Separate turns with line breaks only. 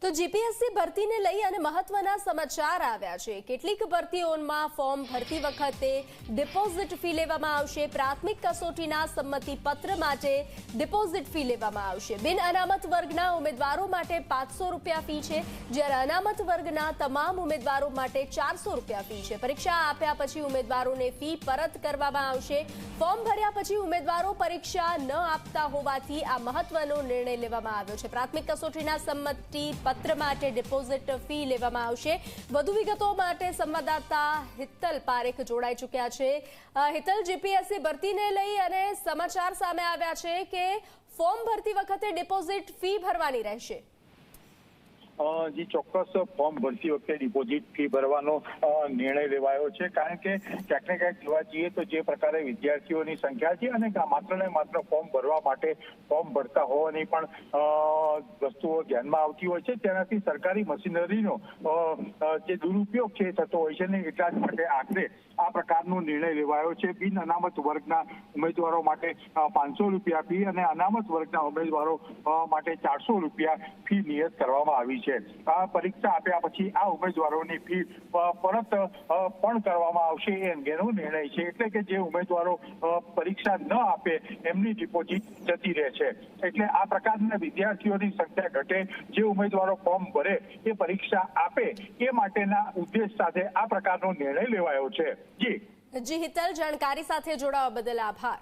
તો જીપીએસસી ભરતીને લઈ અને મહત્વના સમાચાર આવ્યા છે। કેટલીક ભરતીઓમાં ફોર્મ ભરતી વખતે ડિપોઝિટ ફી લેવામાં આવશે। પ્રાથમિક કસોટીના સંમતિ પત્ર માટે ડિપોઝિટ ફી લેવામાં આવશે। બિન અનામત વર્ગના ઉમેદવારો માટે 500 રૂપિયા ફી છે, જ્યારે અનામત વર્ગના તમામ ઉમેદવારો માટે 400 રૂપિયા ફી છે। પરીક્ષા આપ્યા પછી ઉમેદવારોને ફી પરત કરવામાં આવશે। ફોર્મ ભર્યા પછી ઉમેદવારો પરીક્ષા ન આપતા હોવાથી આ મહત્વનો નિર્ણય લેવામાં આવ્યો છે। પ્રાથમિક કસોટીના સંમતિ પત્ર માટે ડિપોઝિટ ફી લેવામાં આવશે। વધુ વિગતો માટે સંવાદદાતા હિતલ પારેખ જોડાઈ ચૂક્યા છે। હિતલ, જીપીએસસી ભરતીને લઈ અને સમાચાર સામે આવ્યા છે કે ફોર્મ ભરતી વખતે ડિપોઝિટ ફી ભરવાની રહેશે।
જે ચોક્કસ ફોર્મ ભરતી વખતે ડિપોઝિટ ફી ભરવાનો નિર્ણય લેવાયો છે, કારણ કે ક્યાંક ને ક્યાંક જોવા જઈએ તો જે પ્રકારે વિદ્યાર્થીઓની સંખ્યા છે અને માત્ર ને માત્ર ફોર્મ ભરવા માટે ફોર્મ ભરતા હોવાની પણ વસ્તુઓ ધ્યાનમાં આવતી હોય છે, તેનાથી સરકારી મશીનરીનો જે દુરુપયોગ છે થતો હોય છે ને એટલા જ માટે આખરે આ પ્રકારનો નિર્ણય લેવાયો છે। બિન અનામત વર્ગના ઉમેદવારો માટે 500 રૂપિયા ફી અને અનામત વર્ગના ઉમેદવારો માટે 400 રૂપિયા ફી નિયત કરવામાં આવી છે। આ પરીક્ષા આપ્યા પછી આ ઉમેદવારોની ફી પરત પણ કરવામાં આવશે એ અંગેનો નિર્ણય છે। એટલે કે જે ઉમેદવારો પરીક્ષા ન આપે એમની ડિપોઝિટ જતી રહે છે। એટલે આ પ્રકારના વિદ્યાર્થીઓની સંખ્યા ઘટે, જે ઉમેદવારો ફોર્મ ભરે એ પરીક્ષા આપે એ માટેના ઉદ્દેશ સાથે આ પ્રકારનો નિર્ણય લેવાયો છે। જી
હિતલ, જાણકારી સાથે જોડાવા બદલ આભાર।